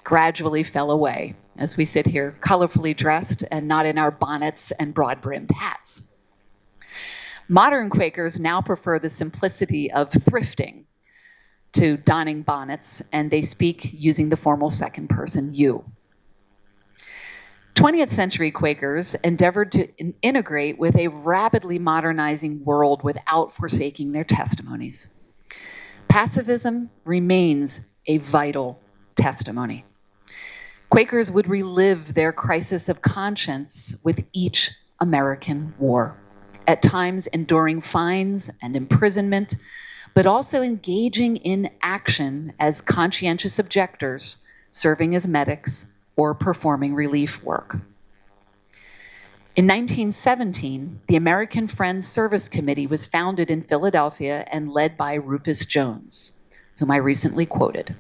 gradually fell away as we sit here colorfully dressed and not in our bonnets and broad-brimmed hats. Modern Quakers now prefer the simplicity of thrifting to donning bonnets, and they speak using the formal second person you. 20th century Quakers endeavored to integrate with a rapidly modernizing world without forsaking their testimonies. Pacifism remains a vital testimony. Quakers would relive their crisis of conscience with each American war, at times enduring fines and imprisonment, but also engaging in action as conscientious objectors, serving as medics, or performing relief work. In 1917, the American Friends Service Committee was founded in Philadelphia and led by Rufus Jones, whom I recently quoted,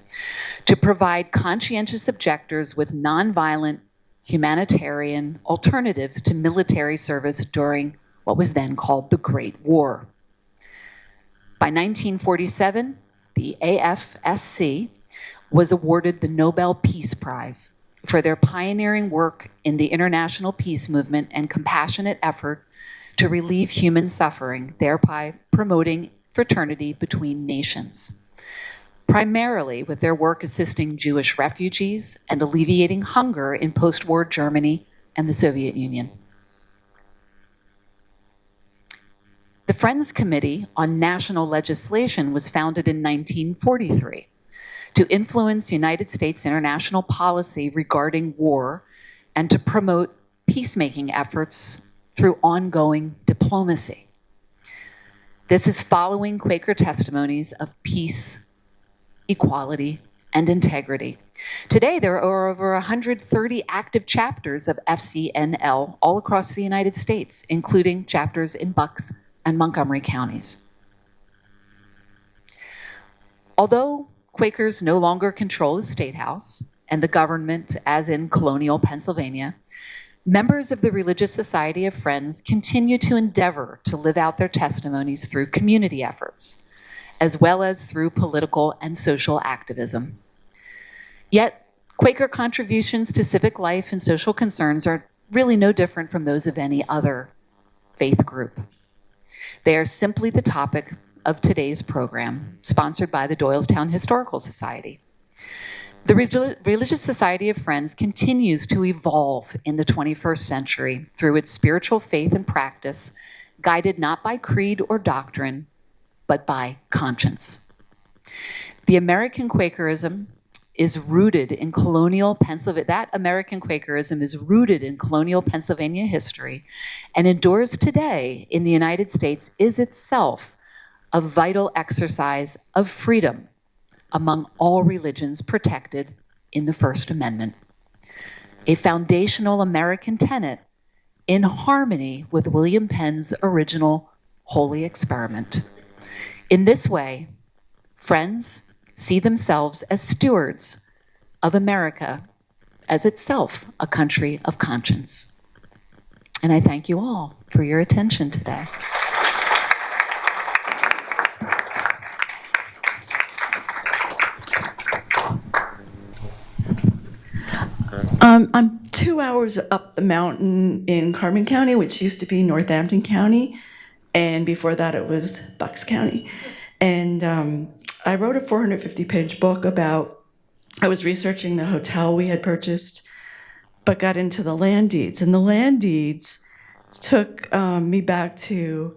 to provide conscientious objectors with nonviolent humanitarian alternatives to military service during what was then called the Great War. By 1947, the AFSC was awarded the Nobel Peace Prize for their pioneering work in the international peace movement and compassionate effort to relieve human suffering, thereby promoting fraternity between nations, primarily with their work assisting Jewish refugees and alleviating hunger in post-war Germany and the Soviet Union. The Friends Committee on National Legislation was founded in 1943 to influence United States international policy regarding war and to promote peacemaking efforts through ongoing diplomacy. This is following Quaker testimonies of peace, equality, and integrity. Today, there are over 130 active chapters of FCNL all across the United States, including chapters in Bucks and Montgomery counties. Although Quakers no longer control the State House and the government, as in colonial Pennsylvania, members of the Religious Society of Friends continue to endeavor to live out their testimonies through community efforts, as well as through political and social activism. Yet, Quaker contributions to civic life and social concerns are really no different from those of any other faith group. They are simply the topic of today's program, sponsored by the Doylestown Historical Society. The Religious Society of Friends continues to evolve in the 21st century through its spiritual faith and practice, guided not by creed or doctrine, but by conscience. The American Quakerism is rooted in colonial Pennsylvania. That American Quakerism is rooted in colonial Pennsylvania history and endures today in the United States, is itself a vital exercise of freedom among all religions protected in the First Amendment, a foundational American tenet in harmony with William Penn's original holy experiment. In this way, Friends see themselves as stewards of America as itself a country of conscience. And I thank you all for your attention today. I'm 2 hours up the mountain in Carbon County, which used to be Northampton County, and before that it was Bucks County. And I wrote a 450-page book about, I was researching the hotel we had purchased, but got into the land deeds. And the land deeds took me back to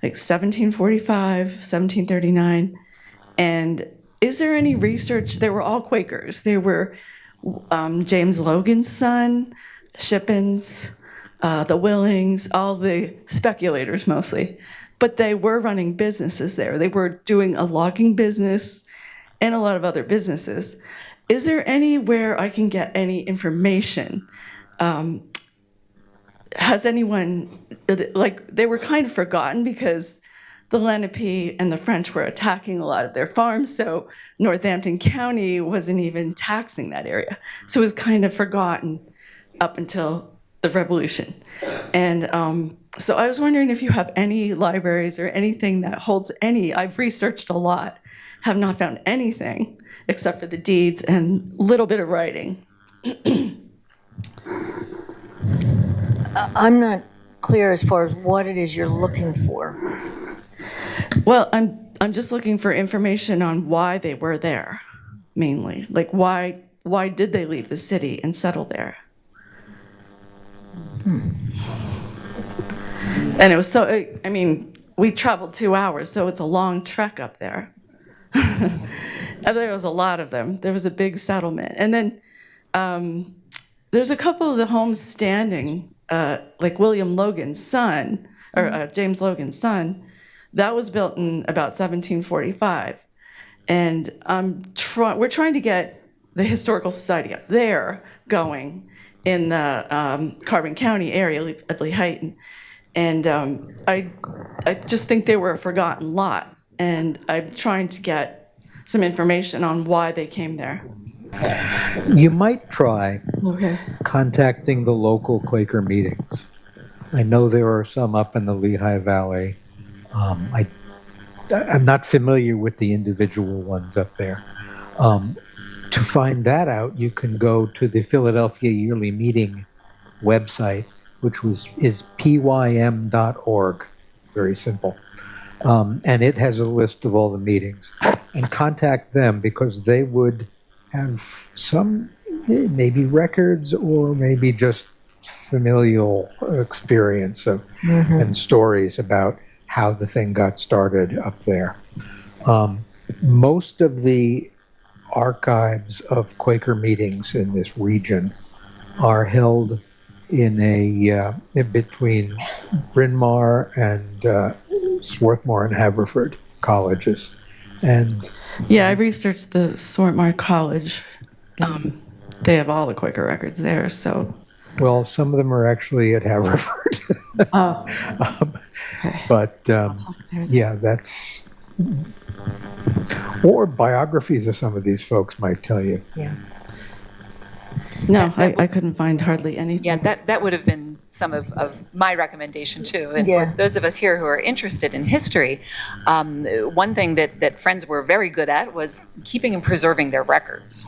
like 1745, 1739. And is there any research? They were all Quakers. They were James Logan's son, Shippens, the Willings, all the speculators mostly. But they were running businesses there. They were doing a logging business and a lot of other businesses. Is there anywhere I can get any information? Has anyone, like, they were kind of forgotten because the Lenape and the French were attacking a lot of their farms, so Northampton County wasn't even taxing that area. So it was kind of forgotten up until the Revolution. And so I was wondering if you have any libraries or anything that holds any, I've researched a lot, have not found anything except for the deeds and a little bit of writing. I'm not clear as far as what it is you're looking for. Well, I'm just looking for information on why they were there, mainly. Like, why did they leave the city and settle there? And it was so, I mean, we traveled 2 hours, so it's a long trek up there. And there was a lot of them. There was a big settlement. And then there's a couple of the homes standing, like William Logan's son, or James Logan's son, that was built in about 1745. And we're trying to get the Historical Society up there going in the Carbon County area of Lehighton. And I just think they were a forgotten lot. And I'm trying to get some information on why they came there. You might try Okay. contacting the local Quaker meetings. I know there are some up in the Lehigh Valley. I'm not familiar with the individual ones up there. To find that out, you can go to the Philadelphia Yearly Meeting website, which is pym.org. Very simple. And it has a list of all the meetings. And contact them because they would have some maybe records or maybe just familial experience of, and stories about how the thing got started up there. Most of the archives of Quaker meetings in this region are held in between Bryn Mawr and Swarthmore and Haverford colleges. And Yeah, I researched the Swarthmore College. They have all the Quaker records there, so. well, some of them are actually at Haverford. Oh, okay. But There. yeah, that's, or biographies of some of these folks might tell you. Yeah. No, I couldn't find hardly anything. Yeah, that would have been some of my recommendation too. And Yeah. for those of us here who are interested in history, one thing that Friends were very good at was keeping and preserving their records.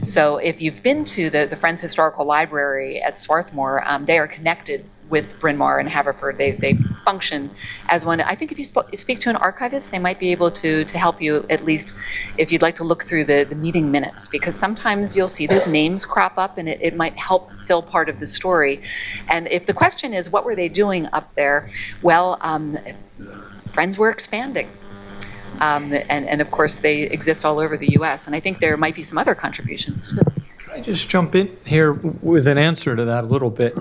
So if you've been to the Friends Historical Library at Swarthmore, they are connected with Bryn Mawr and Haverford. They function as one. I think if you speak to an archivist, they might be able to help you, at least if you'd like to look through the meeting minutes, because sometimes you'll see those names crop up and it might help fill part of the story. And if the question is, what were they doing up there? Well, Friends were expanding. And of course, they exist all over the U.S. And I think there might be some other contributions too. I just jump in here with an answer to that a little bit.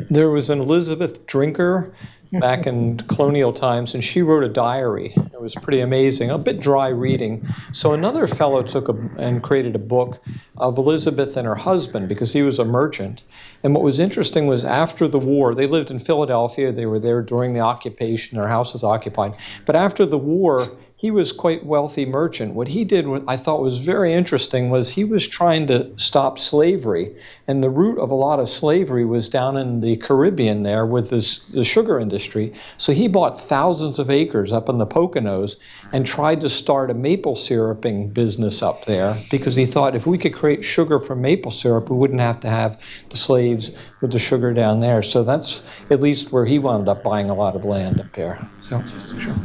There was an Elizabeth Drinker back in colonial times, and she wrote a diary. It was pretty amazing, a bit dry reading. So another fellow took and created a book of Elizabeth and her husband because he was a merchant. And what was interesting was after the war, they lived in Philadelphia. They were there during the occupation. Their house was occupied. But after the war, he was quite wealthy merchant. What he did, what I thought was very interesting, was he was trying to stop slavery. And the root of a lot of slavery was down in the Caribbean there with the sugar industry. So he bought thousands of acres up in the Poconos and tried to start a maple syruping business up there, because he thought if we could create sugar from maple syrup, we wouldn't have to have the slaves with the sugar down there. So that's at least where he wound up buying a lot of land up there. So, sure.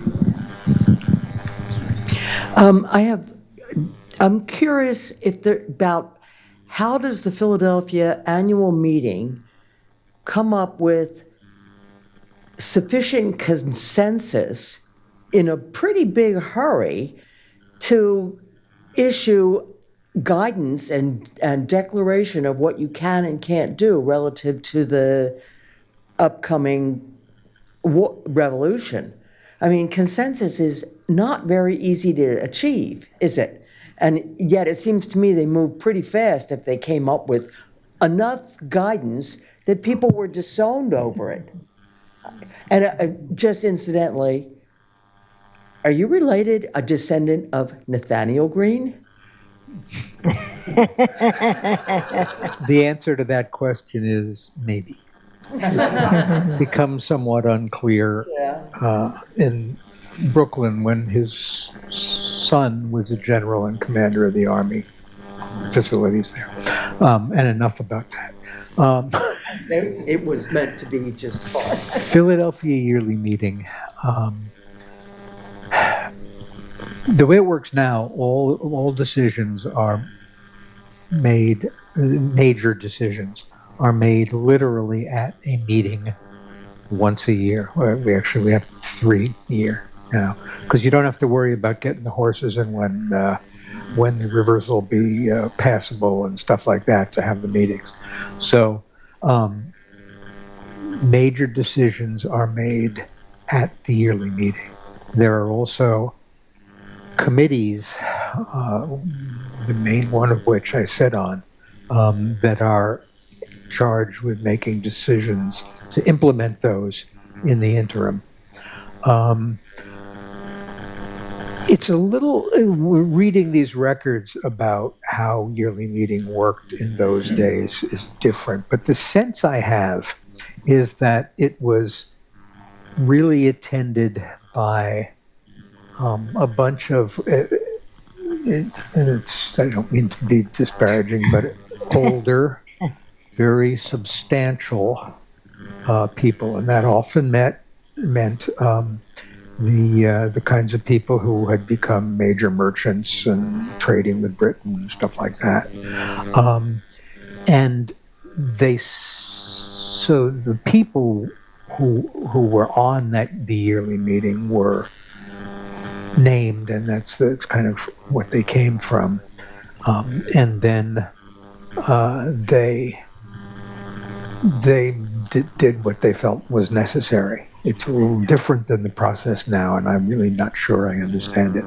I'm curious about how does the Philadelphia annual meeting come up with sufficient consensus in a pretty big hurry to issue guidance and declaration of what you can and can't do relative to the upcoming revolution? I mean, consensus is not very easy to achieve, is it? And yet it seems to me they move pretty fast if they came up with enough guidance that people were disowned over it. And just incidentally, are you related, a descendant of Nathaniel Greene? The answer to that question is maybe. It becomes somewhat unclear in Brooklyn when his son was a general and commander of the army facilities there. And enough about that. It was meant to be just fun. Philadelphia yearly meeting. The way it works now, all decisions are made, major decisions are made literally at a meeting once a year. We have 3 a year now, because you don't have to worry about getting the horses and when the rivers will be passable and stuff like that to have the meetings. So major decisions are made at the yearly meeting. There are also committees, the main one of which I sit on, that are charged with making decisions to implement those in the interim. It's a little, we're reading these records about how yearly meeting worked in those days is different, but the sense I have is that it was really attended by a bunch of, and I don't mean to be disparaging, but older, very substantial people, and that often meant the kinds of people who had become major merchants and trading with Britain and stuff like that. And so the people who were on the yearly meeting were named, and that's kind of what they came from. And then they did what they felt was necessary. It's a little different than the process now, and I'm really not sure I understand it.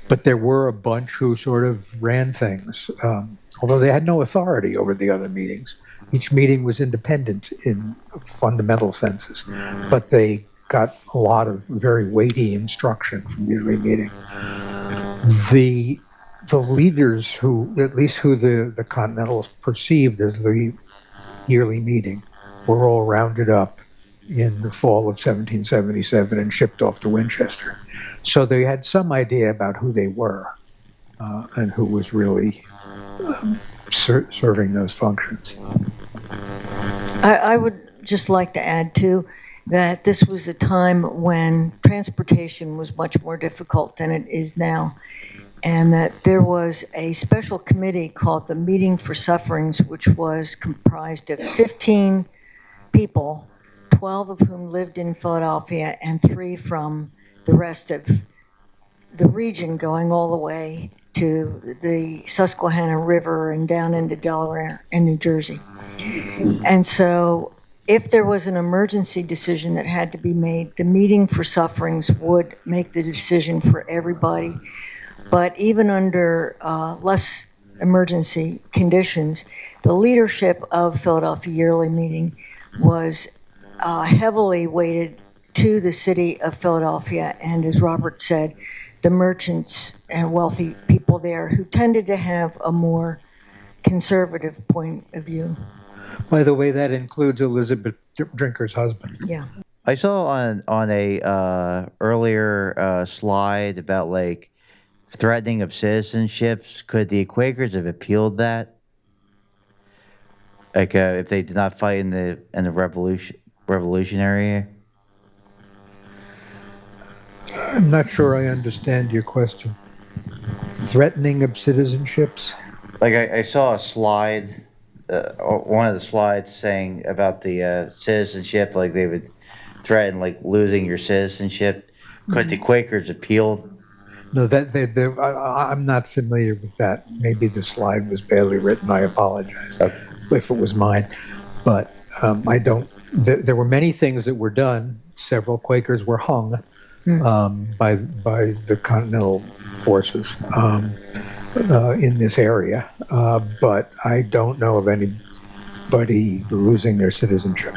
But there were a bunch who sort of ran things, although they had no authority over the other meetings. Each meeting was independent in fundamental senses, but they got a lot of very weighty instruction from the yearly meeting. The leaders who the Continentals perceived as the yearly meeting were all rounded up in the fall of 1777 and shipped off to Winchester. So they had some idea about who they were and who was really serving those functions. I would just like to add, too, that this was a time when transportation was much more difficult than it is now, and that there was a special committee called the Meeting for Sufferings, which was comprised of 15 people, 12 of whom lived in Philadelphia and 3 from the rest of the region, going all the way to the Susquehanna River and down into Delaware and New Jersey. And so if there was an emergency decision that had to be made, the Meeting for Sufferings would make the decision for everybody. But even under less emergency conditions, the leadership of Philadelphia Yearly Meeting was heavily weighted to the city of Philadelphia, and as Robert said, the merchants and wealthy people there who tended to have a more conservative point of view. By the way, that includes Elizabeth Drinker's husband. Yeah. I saw on a earlier slide about like threatening of citizenships. Could the Quakers have appealed that? Like if they did not fight in the revolutionary? I'm not sure I understand your question. Threatening of citizenships? Like I saw a slide, or one of the slides saying about the citizenship, like they would threaten like losing your citizenship. Could the Quakers appeal? No, I'm not familiar with that. Maybe the slide was badly written. I apologize if it was mine. But I don't. There were many things that were done. Several Quakers were hung by the Continental Forces in this area. But I don't know of anybody losing their citizenship.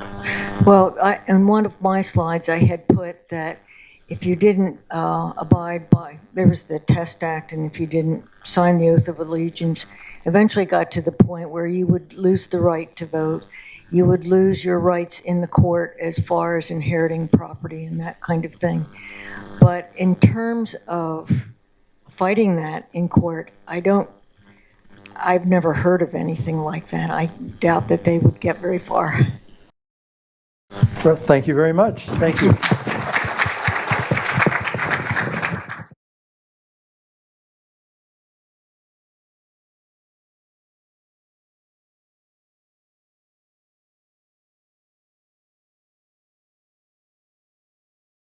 Well, in one of my slides, I had put that if you didn't abide by, there was the Test Act, and if you didn't sign the oath of allegiance, eventually got to the point where you would lose the right to vote. You would lose your rights in the court as far as inheriting property and that kind of thing. But in terms of fighting that in court, I've never heard of anything like that. I doubt that they would get very far. Well, thank you very much. Thank you.